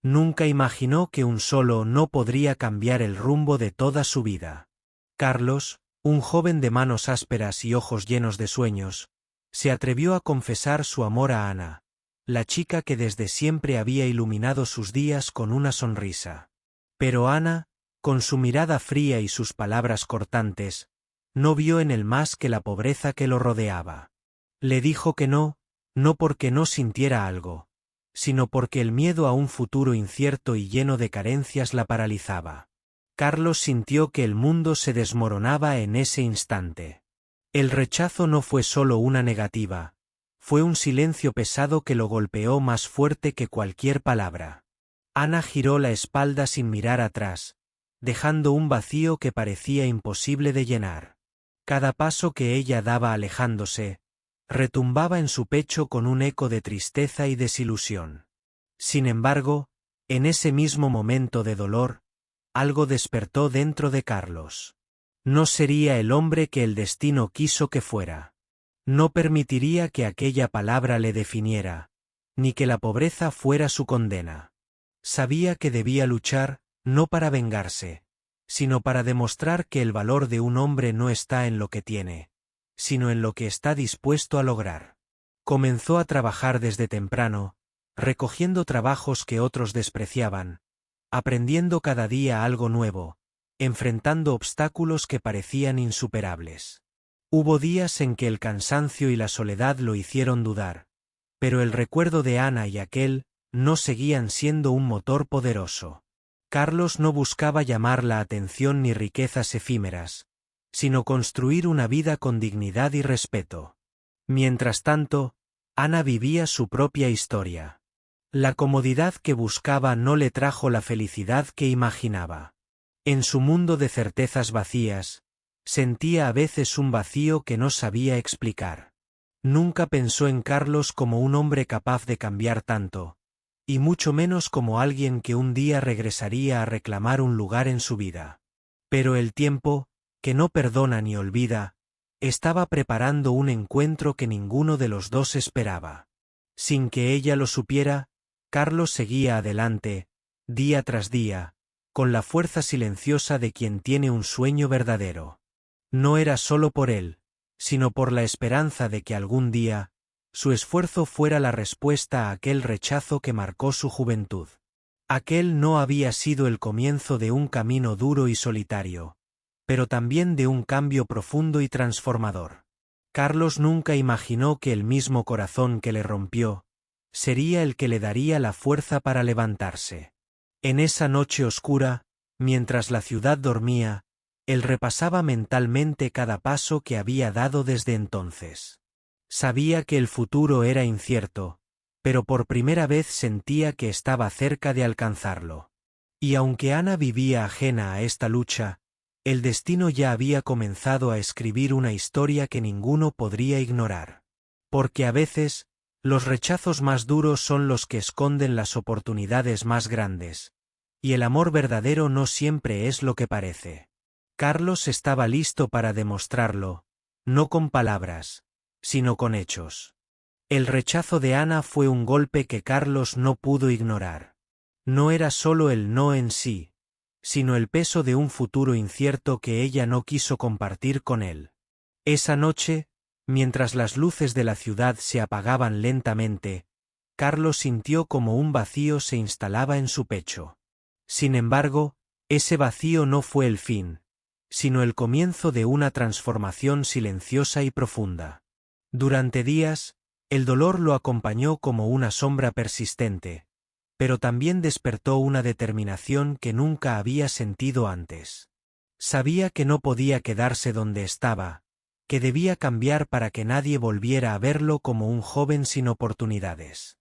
Nunca imaginó que un solo no podría cambiar el rumbo de toda su vida. Carlos, un joven de manos ásperas y ojos llenos de sueños, se atrevió a confesar su amor a Ana, la chica que desde siempre había iluminado sus días con una sonrisa. Pero Ana, con su mirada fría y sus palabras cortantes, no vio en él más que la pobreza que lo rodeaba. Le dijo que no, no porque no sintiera algo, sino porque el miedo a un futuro incierto y lleno de carencias la paralizaba. Carlos sintió que el mundo se desmoronaba en ese instante. El rechazo no fue solo una negativa, fue un silencio pesado que lo golpeó más fuerte que cualquier palabra. Ana giró la espalda sin mirar atrás, dejando un vacío que parecía imposible de llenar. Cada paso que ella daba alejándose, retumbaba en su pecho con un eco de tristeza y desilusión. Sin embargo, en ese mismo momento de dolor, algo despertó dentro de Carlos. No sería el hombre que el destino quiso que fuera. No permitiría que aquella palabra le definiera, ni que la pobreza fuera su condena. Sabía que debía luchar, no para vengarse, sino para demostrar que el valor de un hombre no está en lo que tiene, sino en lo que está dispuesto a lograr. Comenzó a trabajar desde temprano, recogiendo trabajos que otros despreciaban, aprendiendo cada día algo nuevo, enfrentando obstáculos que parecían insuperables. Hubo días en que el cansancio y la soledad lo hicieron dudar, pero el recuerdo de Ana y aquel no seguían siendo un motor poderoso. Carlos no buscaba llamar la atención ni riquezas efímeras, sino construir una vida con dignidad y respeto. Mientras tanto, Ana vivía su propia historia. La comodidad que buscaba no le trajo la felicidad que imaginaba. En su mundo de certezas vacías, sentía a veces un vacío que no sabía explicar. Nunca pensó en Carlos como un hombre capaz de cambiar tanto, y mucho menos como alguien que un día regresaría a reclamar un lugar en su vida. Pero el tiempo, que no perdona ni olvida, estaba preparando un encuentro que ninguno de los dos esperaba. Sin que ella lo supiera, Carlos seguía adelante, día tras día, con la fuerza silenciosa de quien tiene un sueño verdadero. No era solo por él, sino por la esperanza de que algún día, su esfuerzo fuera la respuesta a aquel rechazo que marcó su juventud. Aquel no había sido el comienzo de un camino duro y solitario, pero también de un cambio profundo y transformador. Carlos nunca imaginó que el mismo corazón que le rompió, sería el que le daría la fuerza para levantarse. En esa noche oscura, mientras la ciudad dormía, él repasaba mentalmente cada paso que había dado desde entonces. Sabía que el futuro era incierto, pero por primera vez sentía que estaba cerca de alcanzarlo. Y aunque Ana vivía ajena a esta lucha, el destino ya había comenzado a escribir una historia que ninguno podría ignorar. Porque a veces, los rechazos más duros son los que esconden las oportunidades más grandes, y el amor verdadero no siempre es lo que parece. Carlos estaba listo para demostrarlo, no con palabras, sino con hechos. El rechazo de Ana fue un golpe que Carlos no pudo ignorar. No era solo el no en sí, sino el peso de un futuro incierto que ella no quiso compartir con él. Esa noche, mientras las luces de la ciudad se apagaban lentamente, Carlos sintió como un vacío se instalaba en su pecho. Sin embargo, ese vacío no fue el fin, sino el comienzo de una transformación silenciosa y profunda. Durante días, el dolor lo acompañó como una sombra persistente, pero también despertó una determinación que nunca había sentido antes. Sabía que no podía quedarse donde estaba, que debía cambiar para que nadie volviera a verlo como un joven sin oportunidades.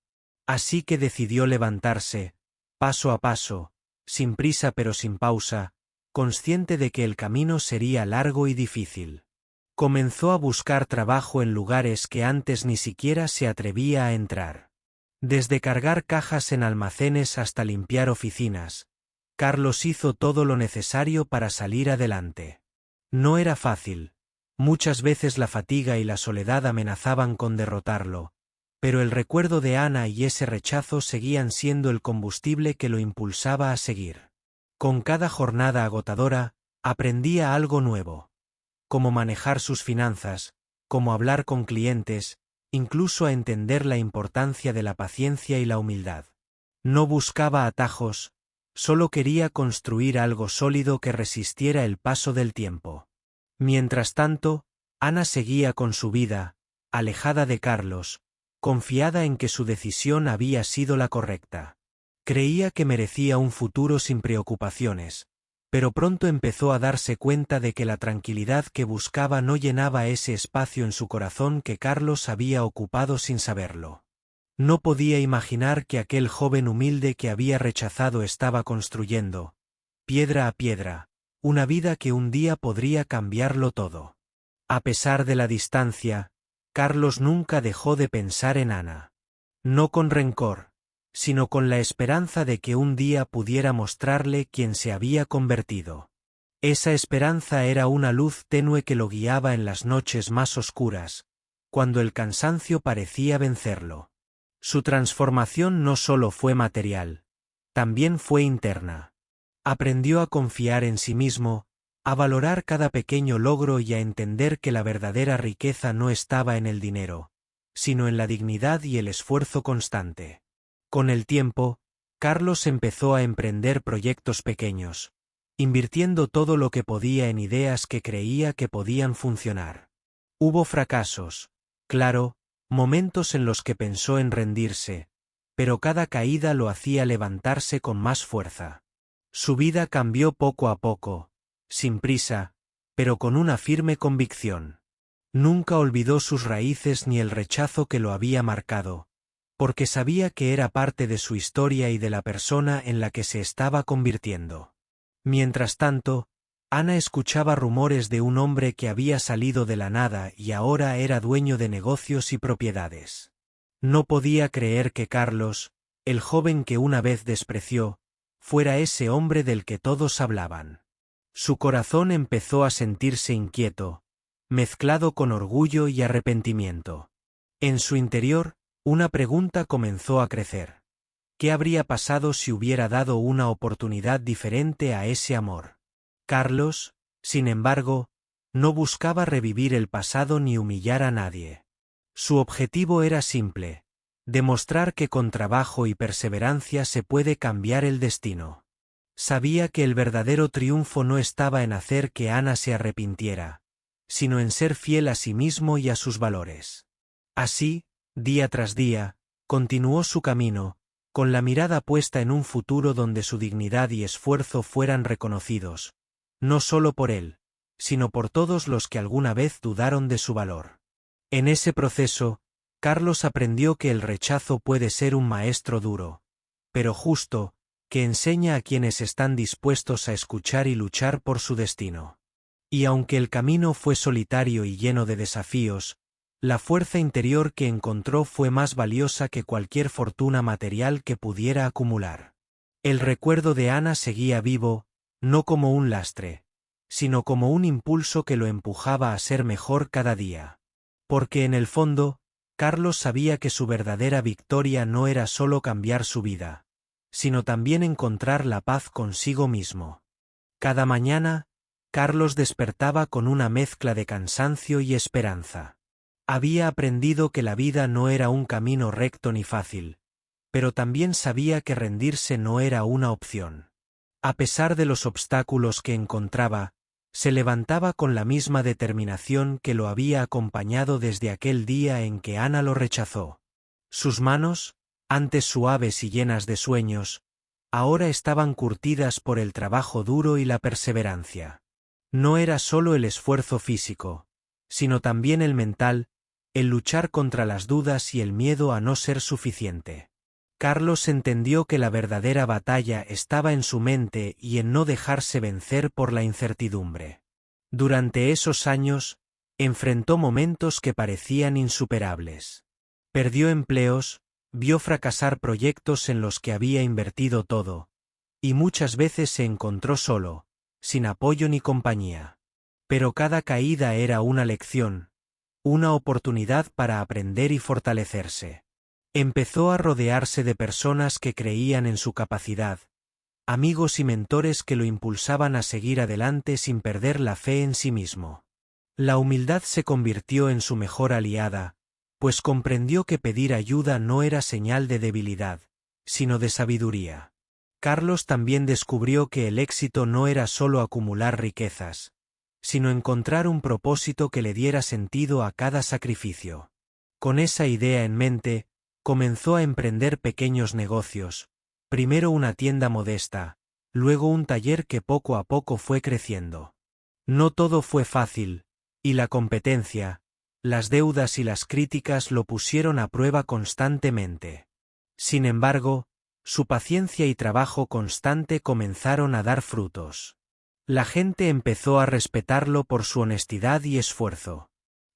Así que decidió levantarse, paso a paso, sin prisa pero sin pausa, consciente de que el camino sería largo y difícil. Comenzó a buscar trabajo en lugares que antes ni siquiera se atrevía a entrar. Desde cargar cajas en almacenes hasta limpiar oficinas, Carlos hizo todo lo necesario para salir adelante. No era fácil. Muchas veces la fatiga y la soledad amenazaban con derrotarlo, Pero el recuerdo de Ana y ese rechazo seguían siendo el combustible que lo impulsaba a seguir. Con cada jornada agotadora, aprendía algo nuevo. Cómo manejar sus finanzas, cómo hablar con clientes, incluso a entender la importancia de la paciencia y la humildad. No buscaba atajos, solo quería construir algo sólido que resistiera el paso del tiempo. Mientras tanto, Ana seguía con su vida, alejada de Carlos, confiada en que su decisión había sido la correcta. Creía que merecía un futuro sin preocupaciones, pero pronto empezó a darse cuenta de que la tranquilidad que buscaba no llenaba ese espacio en su corazón que Carlos había ocupado sin saberlo. No podía imaginar que aquel joven humilde que había rechazado estaba construyendo, piedra a piedra, una vida que un día podría cambiarlo todo. A pesar de la distancia, Carlos nunca dejó de pensar en Ana. No con rencor, sino con la esperanza de que un día pudiera mostrarle quién se había convertido. Esa esperanza era una luz tenue que lo guiaba en las noches más oscuras, cuando el cansancio parecía vencerlo. Su transformación no solo fue material, también fue interna. Aprendió a confiar en sí mismo, a valorar cada pequeño logro y a entender que la verdadera riqueza no estaba en el dinero, sino en la dignidad y el esfuerzo constante. Con el tiempo, Carlos empezó a emprender proyectos pequeños, invirtiendo todo lo que podía en ideas que creía que podían funcionar. Hubo fracasos, claro, momentos en los que pensó en rendirse, pero cada caída lo hacía levantarse con más fuerza. Su vida cambió poco a poco, sin prisa, pero con una firme convicción. Nunca olvidó sus raíces ni el rechazo que lo había marcado, porque sabía que era parte de su historia y de la persona en la que se estaba convirtiendo. Mientras tanto, Ana escuchaba rumores de un hombre que había salido de la nada y ahora era dueño de negocios y propiedades. No podía creer que Carlos, el joven que una vez despreció, fuera ese hombre del que todos hablaban. Su corazón empezó a sentirse inquieto, mezclado con orgullo y arrepentimiento. En su interior, una pregunta comenzó a crecer. ¿Qué habría pasado si hubiera dado una oportunidad diferente a ese amor? Carlos, sin embargo, no buscaba revivir el pasado ni humillar a nadie. Su objetivo era simple: demostrar que con trabajo y perseverancia se puede cambiar el destino. Sabía que el verdadero triunfo no estaba en hacer que Ana se arrepintiera, sino en ser fiel a sí mismo y a sus valores. Así, día tras día, continuó su camino, con la mirada puesta en un futuro donde su dignidad y esfuerzo fueran reconocidos, no solo por él, sino por todos los que alguna vez dudaron de su valor. En ese proceso, Carlos aprendió que el rechazo puede ser un maestro duro, pero justo, que enseña a quienes están dispuestos a escuchar y luchar por su destino. Y aunque el camino fue solitario y lleno de desafíos, la fuerza interior que encontró fue más valiosa que cualquier fortuna material que pudiera acumular. El recuerdo de Ana seguía vivo, no como un lastre, sino como un impulso que lo empujaba a ser mejor cada día. Porque en el fondo, Carlos sabía que su verdadera victoria no era solo cambiar su vida, sino también encontrar la paz consigo mismo. Cada mañana, Carlos despertaba con una mezcla de cansancio y esperanza. Había aprendido que la vida no era un camino recto ni fácil, pero también sabía que rendirse no era una opción. A pesar de los obstáculos que encontraba, se levantaba con la misma determinación que lo había acompañado desde aquel día en que Ana lo rechazó. Sus manos, antes suaves y llenas de sueños, ahora estaban curtidas por el trabajo duro y la perseverancia. No era solo el esfuerzo físico, sino también el mental, el luchar contra las dudas y el miedo a no ser suficiente. Carlos entendió que la verdadera batalla estaba en su mente y en no dejarse vencer por la incertidumbre. Durante esos años, enfrentó momentos que parecían insuperables. Perdió empleos, vio fracasar proyectos en los que había invertido todo, y muchas veces se encontró solo, sin apoyo ni compañía. Pero cada caída era una lección, una oportunidad para aprender y fortalecerse. Empezó a rodearse de personas que creían en su capacidad, amigos y mentores que lo impulsaban a seguir adelante sin perder la fe en sí mismo. La humildad se convirtió en su mejor aliada, pues comprendió que pedir ayuda no era señal de debilidad, sino de sabiduría. Carlos también descubrió que el éxito no era solo acumular riquezas, sino encontrar un propósito que le diera sentido a cada sacrificio. Con esa idea en mente, comenzó a emprender pequeños negocios, primero una tienda modesta, luego un taller que poco a poco fue creciendo. No todo fue fácil, y la competencia, las deudas y las críticas lo pusieron a prueba constantemente. Sin embargo, su paciencia y trabajo constante comenzaron a dar frutos. La gente empezó a respetarlo por su honestidad y esfuerzo.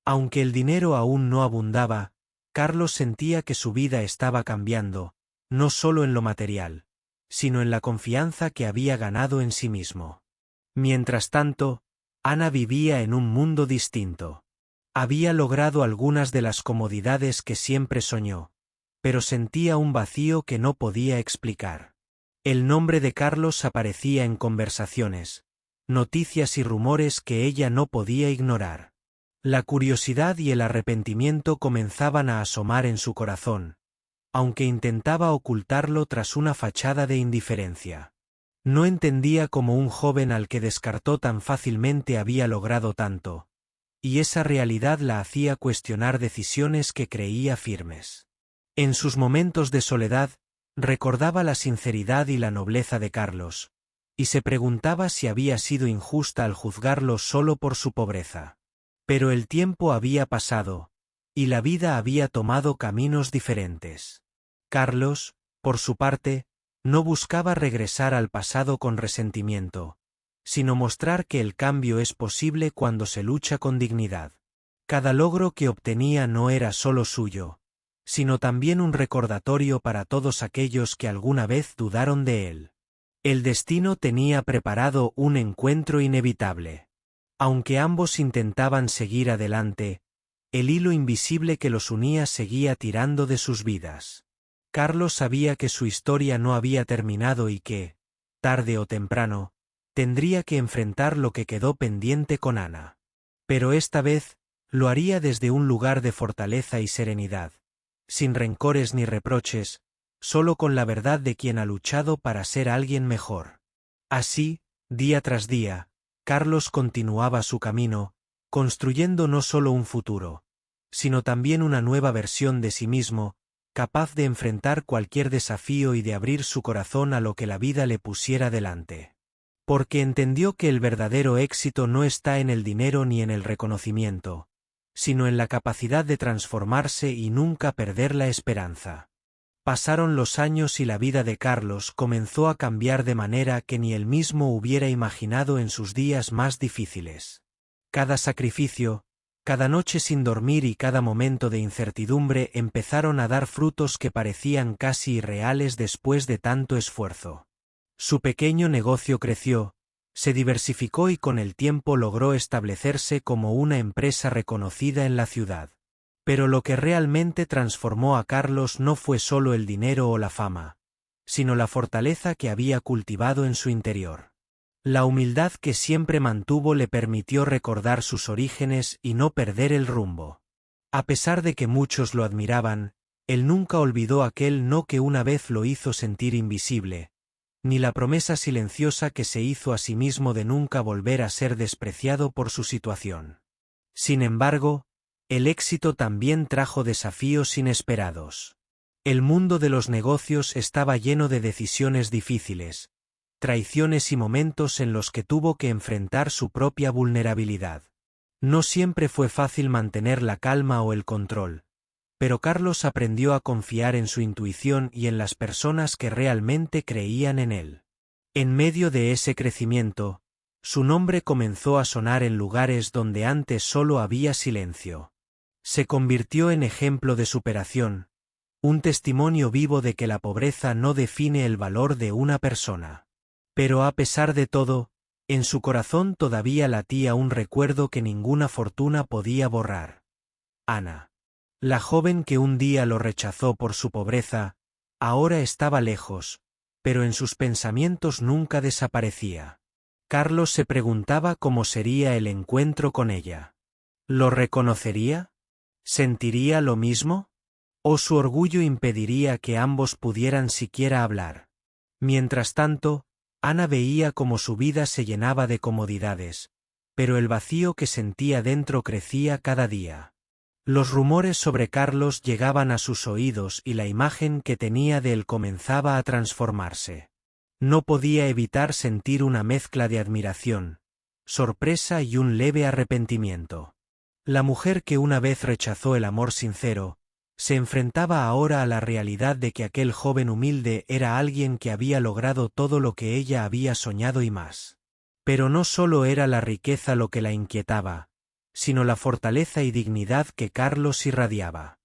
Aunque el dinero aún no abundaba, Carlos sentía que su vida estaba cambiando, no solo en lo material, sino en la confianza que había ganado en sí mismo. Mientras tanto, Ana vivía en un mundo distinto. Había logrado algunas de las comodidades que siempre soñó, pero sentía un vacío que no podía explicar. El nombre de Carlos aparecía en conversaciones, noticias y rumores que ella no podía ignorar. La curiosidad y el arrepentimiento comenzaban a asomar en su corazón, aunque intentaba ocultarlo tras una fachada de indiferencia. No entendía cómo un joven al que descartó tan fácilmente había logrado tanto, y esa realidad la hacía cuestionar decisiones que creía firmes. En sus momentos de soledad, recordaba la sinceridad y la nobleza de Carlos, y se preguntaba si había sido injusta al juzgarlo solo por su pobreza. Pero el tiempo había pasado, y la vida había tomado caminos diferentes. Carlos, por su parte, no buscaba regresar al pasado con resentimiento, sino mostrar que el cambio es posible cuando se lucha con dignidad. Cada logro que obtenía no era solo suyo, sino también un recordatorio para todos aquellos que alguna vez dudaron de él. El destino tenía preparado un encuentro inevitable. Aunque ambos intentaban seguir adelante, el hilo invisible que los unía seguía tirando de sus vidas. Carlos sabía que su historia no había terminado y que, tarde o temprano, tendría que enfrentar lo que quedó pendiente con Ana. Pero esta vez, lo haría desde un lugar de fortaleza y serenidad, sin rencores ni reproches, solo con la verdad de quien ha luchado para ser alguien mejor. Así, día tras día, Carlos continuaba su camino, construyendo no solo un futuro, sino también una nueva versión de sí mismo, capaz de enfrentar cualquier desafío y de abrir su corazón a lo que la vida le pusiera delante. Porque entendió que el verdadero éxito no está en el dinero ni en el reconocimiento, sino en la capacidad de transformarse y nunca perder la esperanza. Pasaron los años y la vida de Carlos comenzó a cambiar de manera que ni él mismo hubiera imaginado en sus días más difíciles. Cada sacrificio, cada noche sin dormir y cada momento de incertidumbre empezaron a dar frutos que parecían casi irreales después de tanto esfuerzo. Su pequeño negocio creció, se diversificó y con el tiempo logró establecerse como una empresa reconocida en la ciudad. Pero lo que realmente transformó a Carlos no fue solo el dinero o la fama, sino la fortaleza que había cultivado en su interior. La humildad que siempre mantuvo le permitió recordar sus orígenes y no perder el rumbo. A pesar de que muchos lo admiraban, él nunca olvidó aquel no que una vez lo hizo sentir invisible, ni la promesa silenciosa que se hizo a sí mismo de nunca volver a ser despreciado por su situación. Sin embargo, el éxito también trajo desafíos inesperados. El mundo de los negocios estaba lleno de decisiones difíciles, traiciones y momentos en los que tuvo que enfrentar su propia vulnerabilidad. No siempre fue fácil mantener la calma o el control, pero Carlos aprendió a confiar en su intuición y en las personas que realmente creían en él. En medio de ese crecimiento, su nombre comenzó a sonar en lugares donde antes solo había silencio. Se convirtió en ejemplo de superación, un testimonio vivo de que la pobreza no define el valor de una persona. Pero a pesar de todo, en su corazón todavía latía un recuerdo que ninguna fortuna podía borrar. Ana. La joven que un día lo rechazó por su pobreza, ahora estaba lejos, pero en sus pensamientos nunca desaparecía. Carlos se preguntaba cómo sería el encuentro con ella. ¿Lo reconocería? ¿Sentiría lo mismo? ¿O su orgullo impediría que ambos pudieran siquiera hablar? Mientras tanto, Ana veía cómo su vida se llenaba de comodidades, pero el vacío que sentía dentro crecía cada día. Los rumores sobre Carlos llegaban a sus oídos y la imagen que tenía de él comenzaba a transformarse. No podía evitar sentir una mezcla de admiración, sorpresa y un leve arrepentimiento. La mujer que una vez rechazó el amor sincero, se enfrentaba ahora a la realidad de que aquel joven humilde era alguien que había logrado todo lo que ella había soñado y más. Pero no solo era la riqueza lo que la inquietaba, sino la fortaleza y dignidad que Carlos irradiaba.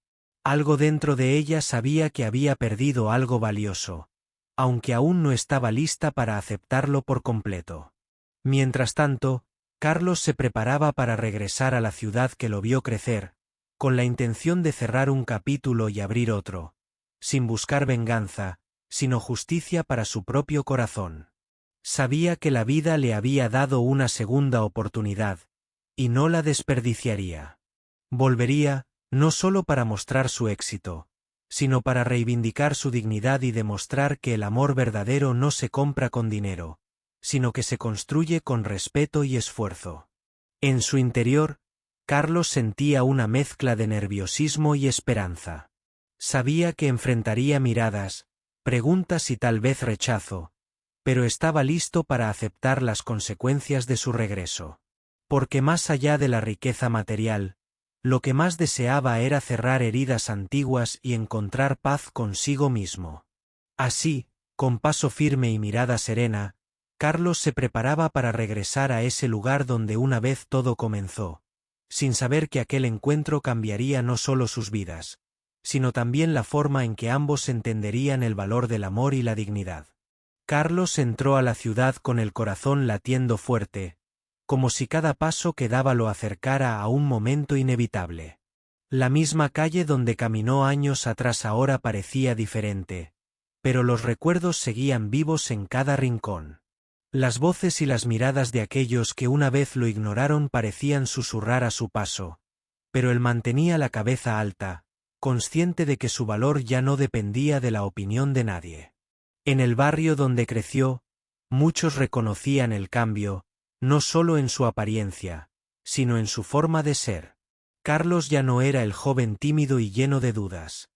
Algo dentro de ella sabía que había perdido algo valioso, aunque aún no estaba lista para aceptarlo por completo. Mientras tanto, Carlos se preparaba para regresar a la ciudad que lo vio crecer, con la intención de cerrar un capítulo y abrir otro, sin buscar venganza, sino justicia para su propio corazón. Sabía que la vida le había dado una segunda oportunidad, y no la desperdiciaría. Volvería, no solo para mostrar su éxito, sino para reivindicar su dignidad y demostrar que el amor verdadero no se compra con dinero, sino que se construye con respeto y esfuerzo. En su interior, Carlos sentía una mezcla de nerviosismo y esperanza. Sabía que enfrentaría miradas, preguntas y tal vez rechazo, pero estaba listo para aceptar las consecuencias de su regreso. Porque más allá de la riqueza material, lo que más deseaba era cerrar heridas antiguas y encontrar paz consigo mismo. Así, con paso firme y mirada serena, Carlos se preparaba para regresar a ese lugar donde una vez todo comenzó, sin saber que aquel encuentro cambiaría no solo sus vidas, sino también la forma en que ambos entenderían el valor del amor y la dignidad. Carlos entró a la ciudad con el corazón latiendo fuerte, como si cada paso que daba lo acercara a un momento inevitable. La misma calle donde caminó años atrás ahora parecía diferente, pero los recuerdos seguían vivos en cada rincón. Las voces y las miradas de aquellos que una vez lo ignoraron parecían susurrar a su paso, pero él mantenía la cabeza alta, consciente de que su valor ya no dependía de la opinión de nadie. En el barrio donde creció, muchos reconocían el cambio, no solo en su apariencia, sino en su forma de ser. Carlos ya no era el joven tímido y lleno de dudas.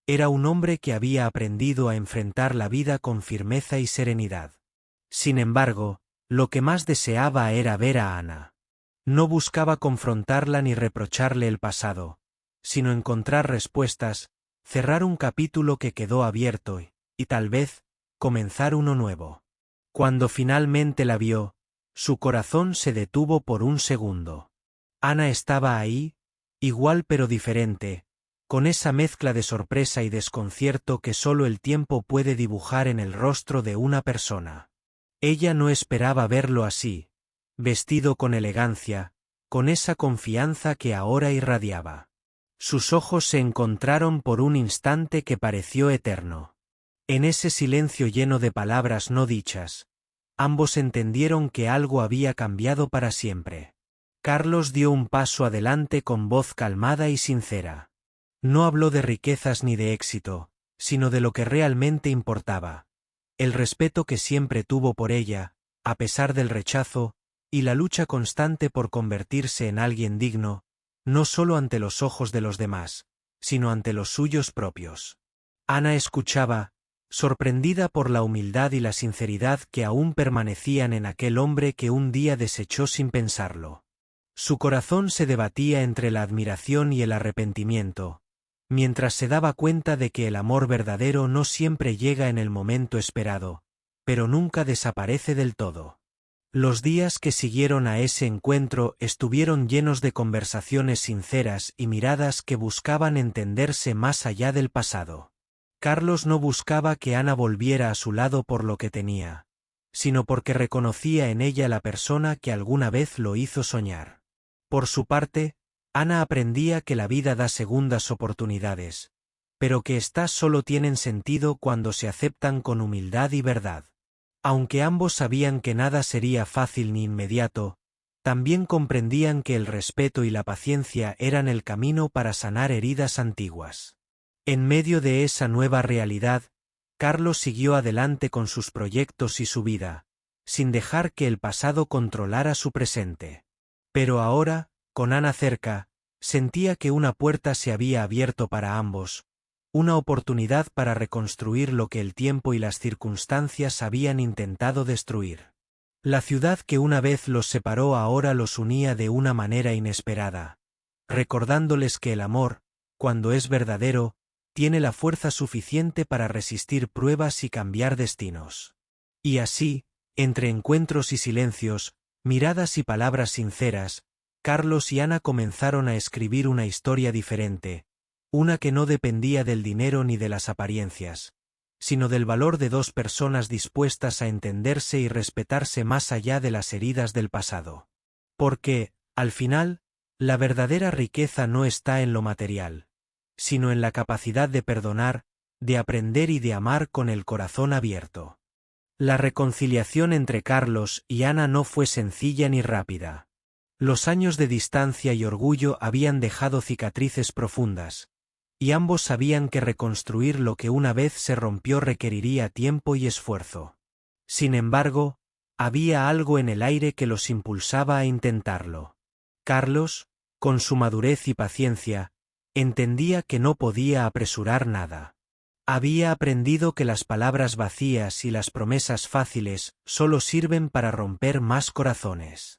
Era un hombre que había aprendido a enfrentar la vida con firmeza y serenidad. Sin embargo, lo que más deseaba era ver a Ana. No buscaba confrontarla ni reprocharle el pasado, sino encontrar respuestas, cerrar un capítulo que quedó abierto y tal vez, comenzar uno nuevo. Cuando finalmente la vio, su corazón se detuvo por un segundo. Ana estaba ahí, igual pero diferente, con esa mezcla de sorpresa y desconcierto que solo el tiempo puede dibujar en el rostro de una persona. Ella no esperaba verlo así, vestido con elegancia, con esa confianza que ahora irradiaba. Sus ojos se encontraron por un instante que pareció eterno. En ese silencio lleno de palabras no dichas, ambos entendieron que algo había cambiado para siempre. Carlos dio un paso adelante con voz calmada y sincera. No habló de riquezas ni de éxito, sino de lo que realmente importaba. El respeto que siempre tuvo por ella, a pesar del rechazo, y la lucha constante por convertirse en alguien digno, no solo ante los ojos de los demás, sino ante los suyos propios. Ana escuchaba, sorprendida por la humildad y la sinceridad que aún permanecían en aquel hombre que un día desechó sin pensarlo. Su corazón se debatía entre la admiración y el arrepentimiento, mientras se daba cuenta de que el amor verdadero no siempre llega en el momento esperado, pero nunca desaparece del todo. Los días que siguieron a ese encuentro estuvieron llenos de conversaciones sinceras y miradas que buscaban entenderse más allá del pasado. Carlos no buscaba que Ana volviera a su lado por lo que tenía, sino porque reconocía en ella la persona que alguna vez lo hizo soñar. Por su parte, Ana aprendía que la vida da segundas oportunidades, pero que éstas solo tienen sentido cuando se aceptan con humildad y verdad. Aunque ambos sabían que nada sería fácil ni inmediato, también comprendían que el respeto y la paciencia eran el camino para sanar heridas antiguas. En medio de esa nueva realidad, Carlos siguió adelante con sus proyectos y su vida, sin dejar que el pasado controlara su presente. Pero ahora, con Ana cerca, sentía que una puerta se había abierto para ambos, una oportunidad para reconstruir lo que el tiempo y las circunstancias habían intentado destruir. La ciudad que una vez los separó ahora los unía de una manera inesperada, recordándoles que el amor, cuando es verdadero, tiene la fuerza suficiente para resistir pruebas y cambiar destinos. Y así, entre encuentros y silencios, miradas y palabras sinceras, Carlos y Ana comenzaron a escribir una historia diferente, una que no dependía del dinero ni de las apariencias, sino del valor de dos personas dispuestas a entenderse y respetarse más allá de las heridas del pasado. Porque, al final, la verdadera riqueza no está en lo material, sino en la capacidad de perdonar, de aprender y de amar con el corazón abierto. La reconciliación entre Carlos y Ana no fue sencilla ni rápida. Los años de distancia y orgullo habían dejado cicatrices profundas, y ambos sabían que reconstruir lo que una vez se rompió requeriría tiempo y esfuerzo. Sin embargo, había algo en el aire que los impulsaba a intentarlo. Carlos, con su madurez y paciencia, entendía que no podía apresurar nada. Había aprendido que las palabras vacías y las promesas fáciles solo sirven para romper más corazones.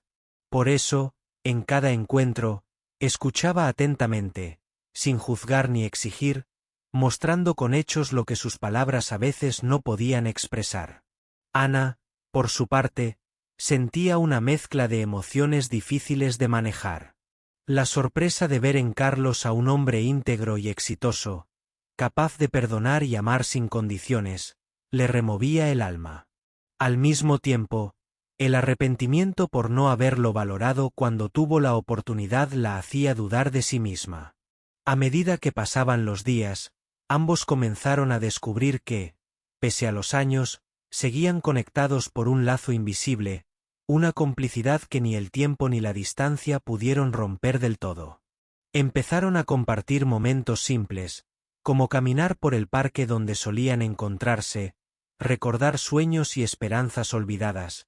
Por eso, en cada encuentro, escuchaba atentamente, sin juzgar ni exigir, mostrando con hechos lo que sus palabras a veces no podían expresar. Ana, por su parte, sentía una mezcla de emociones difíciles de manejar. La sorpresa de ver en Carlos a un hombre íntegro y exitoso, capaz de perdonar y amar sin condiciones, le removía el alma. Al mismo tiempo, el arrepentimiento por no haberlo valorado cuando tuvo la oportunidad la hacía dudar de sí misma. A medida que pasaban los días, ambos comenzaron a descubrir que, pese a los años, seguían conectados por un lazo invisible, una complicidad que ni el tiempo ni la distancia pudieron romper del todo. Empezaron a compartir momentos simples, como caminar por el parque donde solían encontrarse, recordar sueños y esperanzas olvidadas,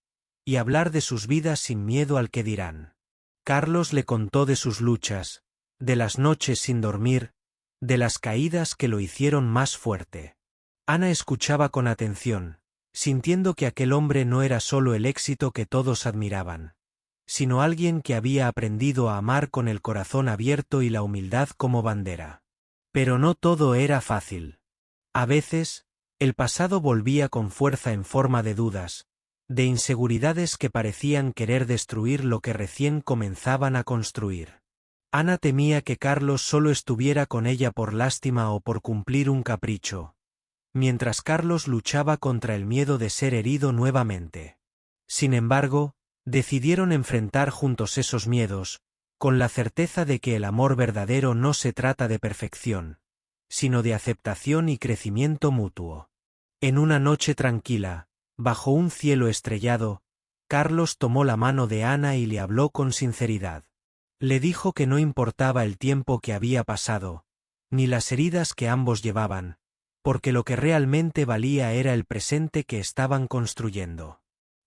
y hablar de sus vidas sin miedo al que dirán. Carlos le contó de sus luchas, de las noches sin dormir, de las caídas que lo hicieron más fuerte. Ana escuchaba con atención, sintiendo que aquel hombre no era solo el éxito que todos admiraban, sino alguien que había aprendido a amar con el corazón abierto y la humildad como bandera. Pero no todo era fácil. A veces, el pasado volvía con fuerza en forma de dudas, de inseguridades que parecían querer destruir lo que recién comenzaban a construir. Ana temía que Carlos solo estuviera con ella por lástima o por cumplir un capricho, mientras Carlos luchaba contra el miedo de ser herido nuevamente. Sin embargo, decidieron enfrentar juntos esos miedos, con la certeza de que el amor verdadero no se trata de perfección, sino de aceptación y crecimiento mutuo. En una noche tranquila, bajo un cielo estrellado, Carlos tomó la mano de Ana y le habló con sinceridad. Le dijo que no importaba el tiempo que había pasado, ni las heridas que ambos llevaban, porque lo que realmente valía era el presente que estaban construyendo.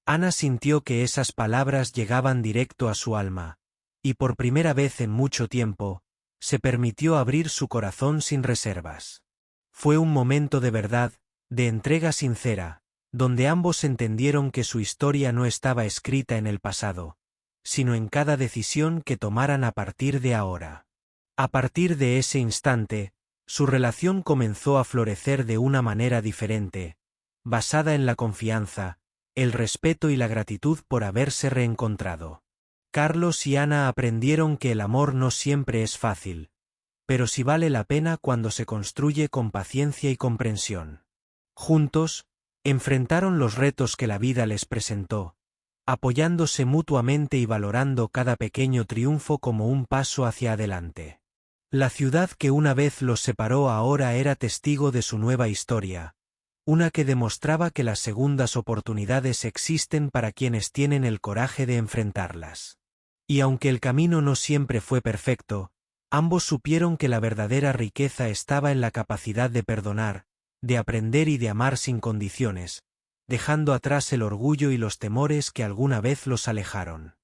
Ana sintió que esas palabras llegaban directo a su alma, y por primera vez en mucho tiempo, se permitió abrir su corazón sin reservas. Fue un momento de verdad, de entrega sincera, donde ambos entendieron que su historia no estaba escrita en el pasado, sino en cada decisión que tomaran a partir de ahora. A partir de ese instante, su relación comenzó a florecer de una manera diferente, basada en la confianza, el respeto y la gratitud por haberse reencontrado. Carlos y Ana aprendieron que el amor no siempre es fácil, pero sí vale la pena cuando se construye con paciencia y comprensión. Juntos, enfrentaron los retos que la vida les presentó, apoyándose mutuamente y valorando cada pequeño triunfo como un paso hacia adelante. La ciudad que una vez los separó ahora era testigo de su nueva historia, una que demostraba que las segundas oportunidades existen para quienes tienen el coraje de enfrentarlas. Y aunque el camino no siempre fue perfecto, ambos supieron que la verdadera riqueza estaba en la capacidad de perdonar, de aprender y de amar sin condiciones, dejando atrás el orgullo y los temores que alguna vez los alejaron.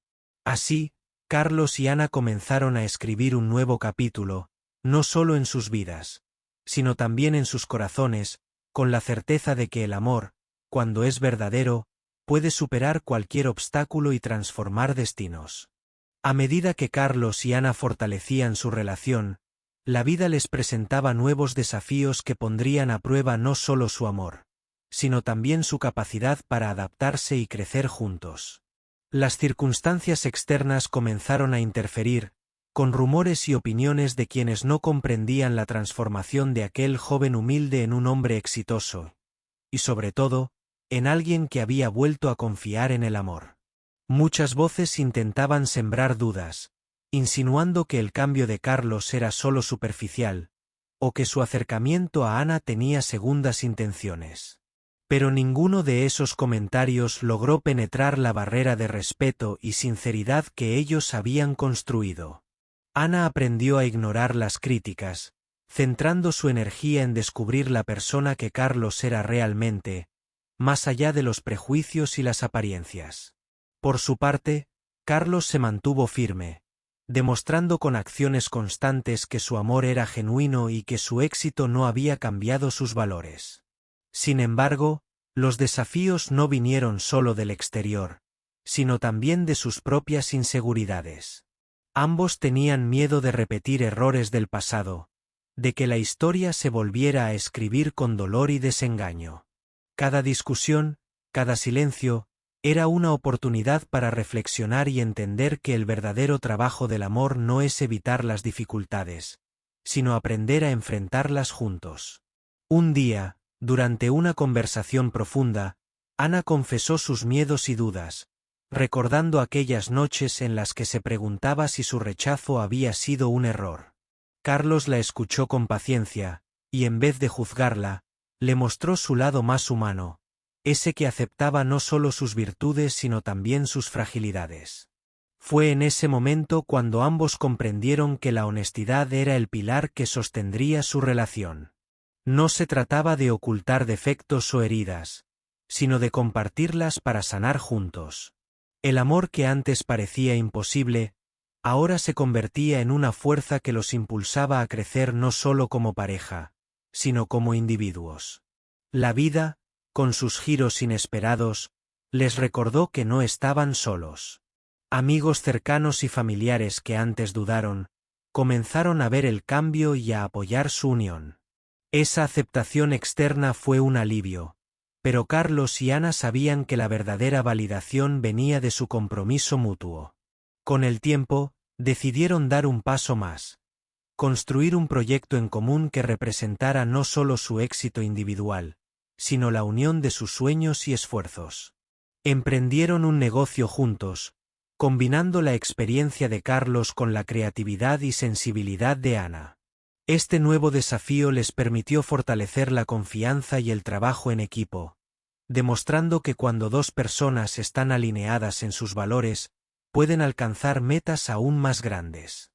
Así, Carlos y Ana comenzaron a escribir un nuevo capítulo, no solo en sus vidas, sino también en sus corazones, con la certeza de que el amor, cuando es verdadero, puede superar cualquier obstáculo y transformar destinos. A medida que Carlos y Ana fortalecían su relación, la vida les presentaba nuevos desafíos que pondrían a prueba no solo su amor, sino también su capacidad para adaptarse y crecer juntos. Las circunstancias externas comenzaron a interferir, con rumores y opiniones de quienes no comprendían la transformación de aquel joven humilde en un hombre exitoso, y sobre todo, en alguien que había vuelto a confiar en el amor. Muchas voces intentaban sembrar dudas, insinuando que el cambio de Carlos era solo superficial, o que su acercamiento a Ana tenía segundas intenciones. Pero ninguno de esos comentarios logró penetrar la barrera de respeto y sinceridad que ellos habían construido. Ana aprendió a ignorar las críticas, centrando su energía en descubrir la persona que Carlos era realmente, más allá de los prejuicios y las apariencias. Por su parte, Carlos se mantuvo firme, demostrando con acciones constantes que su amor era genuino y que su éxito no había cambiado sus valores. Sin embargo, los desafíos no vinieron solo del exterior, sino también de sus propias inseguridades. Ambos tenían miedo de repetir errores del pasado, de que la historia se volviera a escribir con dolor y desengaño. Cada discusión, cada silencio, era una oportunidad para reflexionar y entender que el verdadero trabajo del amor no es evitar las dificultades, sino aprender a enfrentarlas juntos. Un día, durante una conversación profunda, Ana confesó sus miedos y dudas, recordando aquellas noches en las que se preguntaba si su rechazo había sido un error. Carlos la escuchó con paciencia, y en vez de juzgarla, le mostró su lado más humano, ese que aceptaba no solo sus virtudes sino también sus fragilidades. Fue en ese momento cuando ambos comprendieron que la honestidad era el pilar que sostendría su relación. No se trataba de ocultar defectos o heridas, sino de compartirlas para sanar juntos. El amor que antes parecía imposible, ahora se convertía en una fuerza que los impulsaba a crecer no solo como pareja, sino como individuos. La vida, con sus giros inesperados, les recordó que no estaban solos. Amigos cercanos y familiares que antes dudaron, comenzaron a ver el cambio y a apoyar su unión. Esa aceptación externa fue un alivio, pero Carlos y Ana sabían que la verdadera validación venía de su compromiso mutuo. Con el tiempo, decidieron dar un paso más, construir un proyecto en común que representara no solo su éxito individual, sino la unión de sus sueños y esfuerzos. Emprendieron un negocio juntos, combinando la experiencia de Carlos con la creatividad y sensibilidad de Ana. Este nuevo desafío les permitió fortalecer la confianza y el trabajo en equipo, demostrando que cuando dos personas están alineadas en sus valores, pueden alcanzar metas aún más grandes.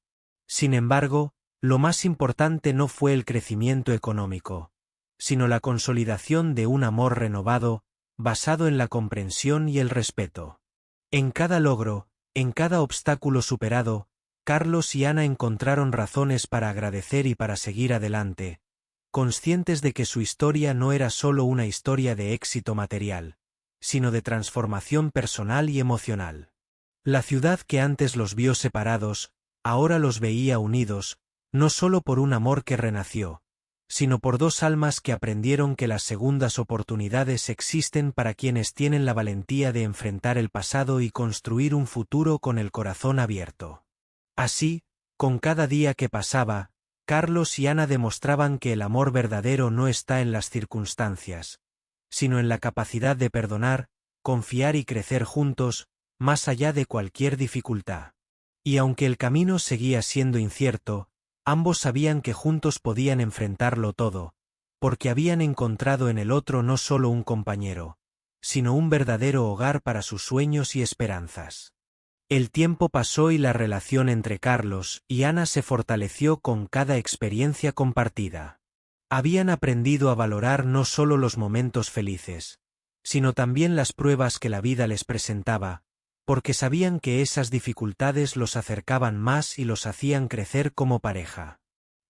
Sin embargo, lo más importante no fue el crecimiento económico, sino la consolidación de un amor renovado, basado en la comprensión y el respeto. En cada logro, en cada obstáculo superado, Carlos y Ana encontraron razones para agradecer y para seguir adelante, conscientes de que su historia no era solo una historia de éxito material, sino de transformación personal y emocional. La ciudad que antes los vio separados, ahora los veía unidos, no solo por un amor que renació, sino por dos almas que aprendieron que las segundas oportunidades existen para quienes tienen la valentía de enfrentar el pasado y construir un futuro con el corazón abierto. Así, con cada día que pasaba, Carlos y Ana demostraban que el amor verdadero no está en las circunstancias, sino en la capacidad de perdonar, confiar y crecer juntos, más allá de cualquier dificultad. Y aunque el camino seguía siendo incierto, ambos sabían que juntos podían enfrentarlo todo, porque habían encontrado en el otro no solo un compañero, sino un verdadero hogar para sus sueños y esperanzas. El tiempo pasó y la relación entre Carlos y Ana se fortaleció con cada experiencia compartida. Habían aprendido a valorar no solo los momentos felices, sino también las pruebas que la vida les presentaba, porque sabían que esas dificultades los acercaban más y los hacían crecer como pareja.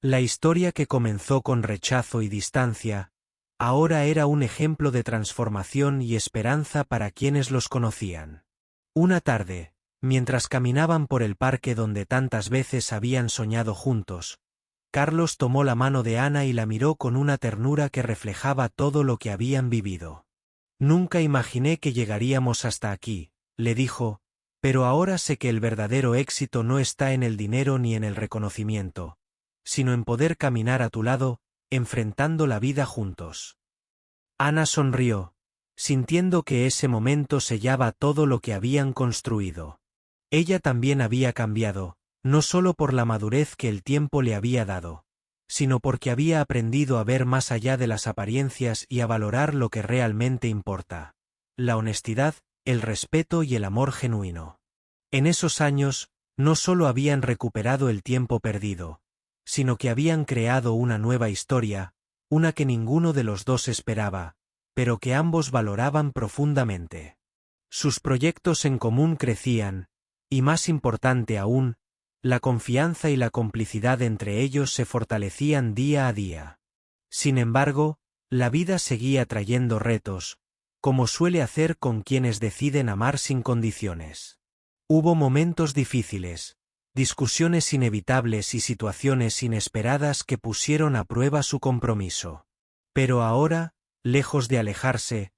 La historia que comenzó con rechazo y distancia, ahora era un ejemplo de transformación y esperanza para quienes los conocían. Una tarde, mientras caminaban por el parque donde tantas veces habían soñado juntos, Carlos tomó la mano de Ana y la miró con una ternura que reflejaba todo lo que habían vivido. «Nunca imaginé que llegaríamos hasta aquí», le dijo, «pero ahora sé que el verdadero éxito no está en el dinero ni en el reconocimiento, sino en poder caminar a tu lado, enfrentando la vida juntos». Ana sonrió, sintiendo que ese momento sellaba todo lo que habían construido. Ella también había cambiado, no solo por la madurez que el tiempo le había dado, sino porque había aprendido a ver más allá de las apariencias y a valorar lo que realmente importa: la honestidad, el respeto y el amor genuino. En esos años, no solo habían recuperado el tiempo perdido, sino que habían creado una nueva historia, una que ninguno de los dos esperaba, pero que ambos valoraban profundamente. Sus proyectos en común crecían, y más importante aún, la confianza y la complicidad entre ellos se fortalecían día a día. Sin embargo, la vida seguía trayendo retos, como suele hacer con quienes deciden amar sin condiciones. Hubo momentos difíciles, discusiones inevitables y situaciones inesperadas que pusieron a prueba su compromiso. Pero ahora, lejos de alejarse,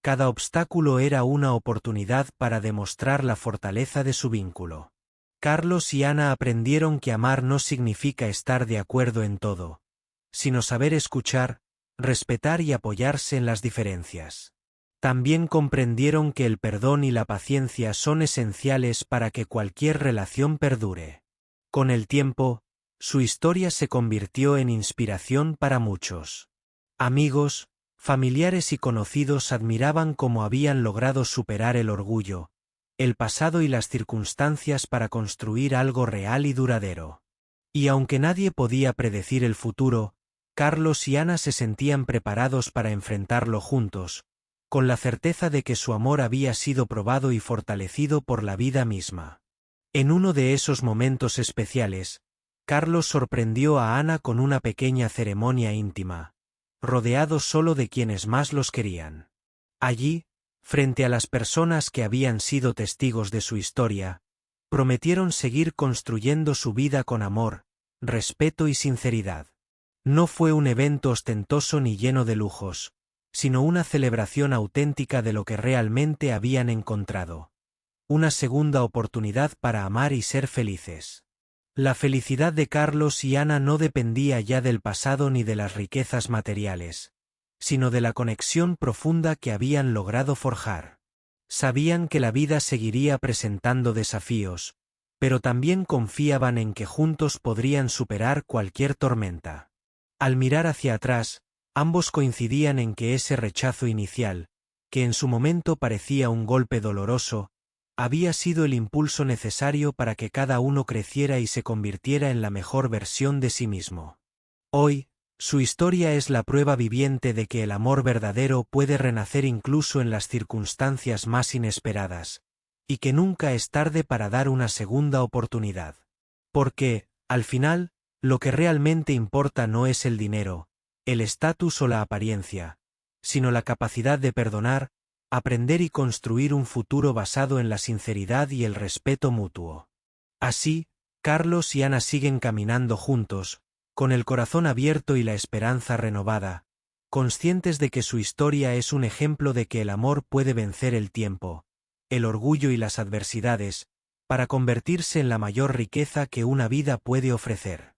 cada obstáculo era una oportunidad para demostrar la fortaleza de su vínculo. Carlos y Ana aprendieron que amar no significa estar de acuerdo en todo, sino saber escuchar, respetar y apoyarse en las diferencias. También comprendieron que el perdón y la paciencia son esenciales para que cualquier relación perdure. Con el tiempo, su historia se convirtió en inspiración para muchos. Amigos, familiares y conocidos admiraban cómo habían logrado superar el orgullo, el pasado y las circunstancias para construir algo real y duradero. Y aunque nadie podía predecir el futuro, Carlos y Ana se sentían preparados para enfrentarlo juntos, con la certeza de que su amor había sido probado y fortalecido por la vida misma. En uno de esos momentos especiales, Carlos sorprendió a Ana con una pequeña ceremonia íntima, rodeado solo de quienes más los querían. Allí, frente a las personas que habían sido testigos de su historia, prometieron seguir construyendo su vida con amor, respeto y sinceridad. No fue un evento ostentoso ni lleno de lujos, sino una celebración auténtica de lo que realmente habían encontrado: una segunda oportunidad para amar y ser felices. La felicidad de Carlos y Ana no dependía ya del pasado ni de las riquezas materiales, sino de la conexión profunda que habían logrado forjar. Sabían que la vida seguiría presentando desafíos, pero también confiaban en que juntos podrían superar cualquier tormenta. Al mirar hacia atrás, ambos coincidían en que ese rechazo inicial, que en su momento parecía un golpe doloroso, había sido el impulso necesario para que cada uno creciera y se convirtiera en la mejor versión de sí mismo. Hoy, su historia es la prueba viviente de que el amor verdadero puede renacer incluso en las circunstancias más inesperadas, y que nunca es tarde para dar una segunda oportunidad. Porque, al final, lo que realmente importa no es el dinero, el estatus o la apariencia, sino la capacidad de perdonar, aprender y construir un futuro basado en la sinceridad y el respeto mutuo. Así, Carlos y Ana siguen caminando juntos, con el corazón abierto y la esperanza renovada, conscientes de que su historia es un ejemplo de que el amor puede vencer el tiempo, el orgullo y las adversidades, para convertirse en la mayor riqueza que una vida puede ofrecer.